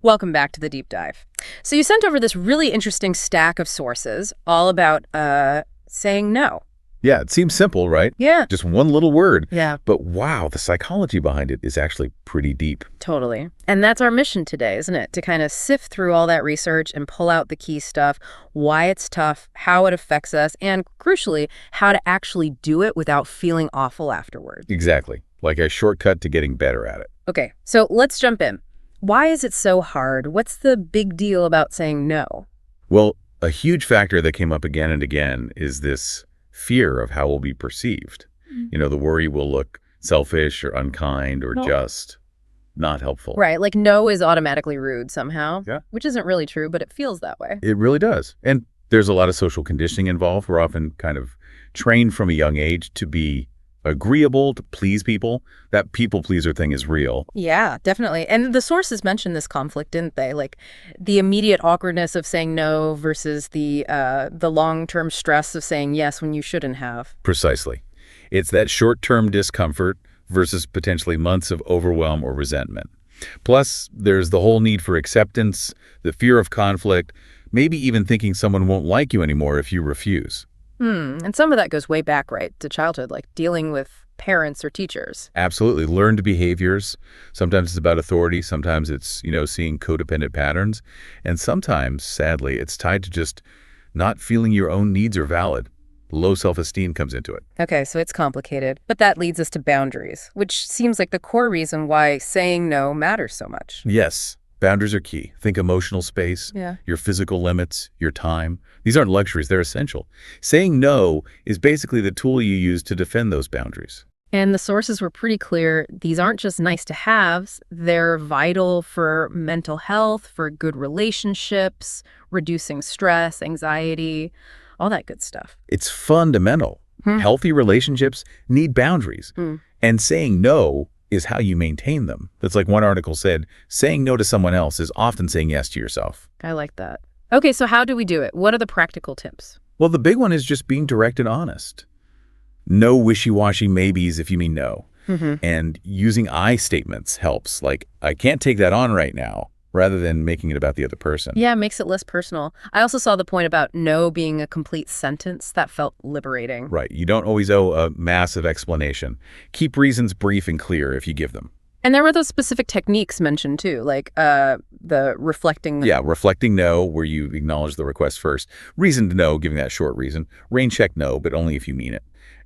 Welcome back to the deep dive. So you sent over this really interesting stack of sources all about saying no. Yeah, it seems simple, right? Yeah. Just one little word. Yeah, But wow, the psychology behind it is actually pretty deep. totally. And that's our mission today, isn't it? To kind of sift through all that research and pull out the key stuff, why it's tough, how it affects us, and crucially, how to actually do it without feeling awful afterwards. Exactly. Like a shortcut to getting better at it. Okay, so let's jump in. Why is it so hard? What's the big deal about saying no? Well, a huge factor that came up again and again is this fear of how we'll be perceived. The worry we'll look selfish or unkind or No. just not helpful. Right, like no is automatically rude somehow, Yeah. which isn't really true, but it feels that way. It really does. And there's a lot of social conditioning involved. We're often kind of trained from a young age to be agreeable, to please people. That people pleaser thing is real. Yeah, definitely. And the sources mentioned this conflict, didn't they? Like the immediate awkwardness of saying no versus the long-term stress of saying yes when you shouldn't have. Precisely. It's that short-term discomfort versus potentially months of overwhelm or resentment. Plus, there's the whole need for acceptance, the fear of conflict, maybe even thinking someone won't like you anymore if you refuse. And some of that goes way back, right, to childhood, like dealing with parents or teachers. Absolutely. Learned behaviors. Sometimes it's about authority. Sometimes it's, seeing codependent patterns. And sometimes, sadly, it's tied to just not feeling your own needs are valid. Low self-esteem comes into it. Okay, so it's complicated. But that leads us to boundaries, which seems like the core reason why saying no matters so much. Yes, boundaries are key. Think emotional space, Yeah. your physical limits, your time. These aren't luxuries, they're essential. Saying no is basically the tool you use to defend those boundaries. And the sources were pretty clear. These aren't just nice to haves. They're vital for mental health, for good relationships, reducing stress, anxiety, all that good stuff. It's fundamental. Healthy relationships need boundaries. And saying no is how you maintain them. That's like one article said, saying no to someone else is often saying yes to yourself. I like that. Okay, so how do we do it? What are the practical tips? Well, the big one is just being direct and honest. No wishy-washy maybes if you mean no. And using I statements helps, like, I can't take that on right now, rather than making it about the other person. Yeah, it makes it less personal. I also saw the point about no being a complete sentence. That felt liberating. Right. You don't always owe a massive explanation. Keep reasons brief and clear if you give them. And there were those specific techniques mentioned too, like the reflecting. Yeah, reflecting no, where you acknowledge the request first. Reasoned no, giving that short reason. Rain check no, but only if you mean it.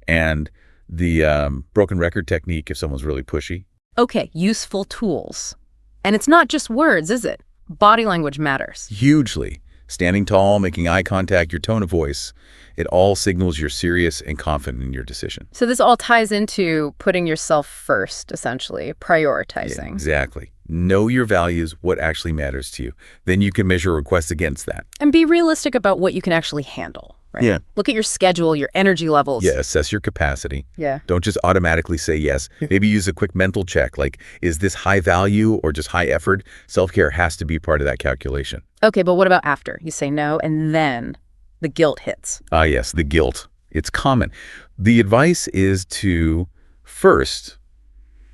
And the broken record technique if someone's really pushy. Okay, useful tools. And it's not just words, is it? Body language matters. Hugely. Standing tall, making eye contact, your tone of voice, it all signals you're serious and confident in your decision. So this all ties into putting yourself first, essentially, prioritizing. Yeah, exactly. Know your values, what actually matters to you. Then you can measure requests against that. And be realistic about what you can actually handle, right? Yeah. Look at your schedule, your energy levels. Yeah, assess your capacity. Yeah. Don't just automatically say yes. Maybe use a quick mental check, like, is this high value or just high effort? Self-care has to be part of that calculation. Okay, but what about after? You say no, and then the guilt hits. Ah, yes, the guilt. It's common. The advice is to first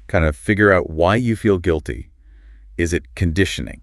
kind of figure out why you feel guilty. Is it conditioning?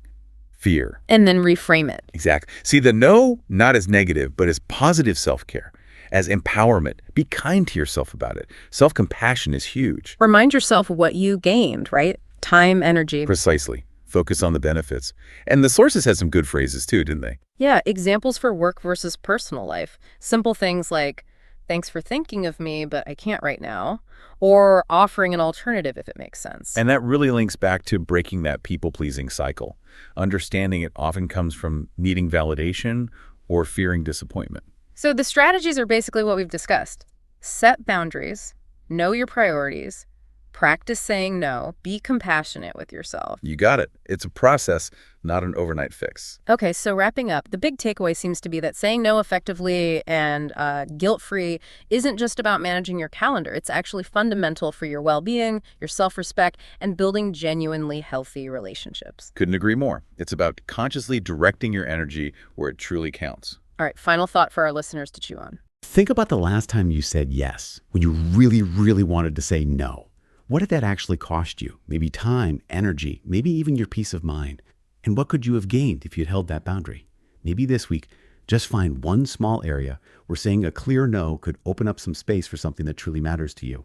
Fear? And then reframe it. Exactly. See, the no, not as negative, but as positive self-care, as empowerment. Be kind to yourself about it. Self-compassion is huge. Remind yourself what you gained, right? Time, energy. Precisely. Focus on the benefits. And the sources had some good phrases too, didn't they? Yeah, examples for work versus personal life. Simple things like, thanks for thinking of me, but I can't right now. Or offering an alternative if it makes sense. And that really links back to breaking that people-pleasing cycle. Understanding it often comes from needing validation or fearing disappointment. So the strategies are basically what we've discussed. Set boundaries, know your priorities, practice saying no, be compassionate with yourself. You got it. It's a process, not an overnight fix. Okay, so wrapping up, the big takeaway seems to be that saying no effectively and guilt-free isn't just about managing your calendar. It's actually fundamental for your well-being, your self-respect, and building genuinely healthy relationships. Couldn't agree more. It's about consciously directing your energy where it truly counts. All right, final thought for our listeners to chew on. Think about the last time you said yes, when you really, really wanted to say no. What did that actually cost you? Maybe time, energy, maybe even your peace of mind. And what could you have gained if you'd held that boundary? Maybe this week, just find one small area where saying a clear no could open up some space for something that truly matters to you.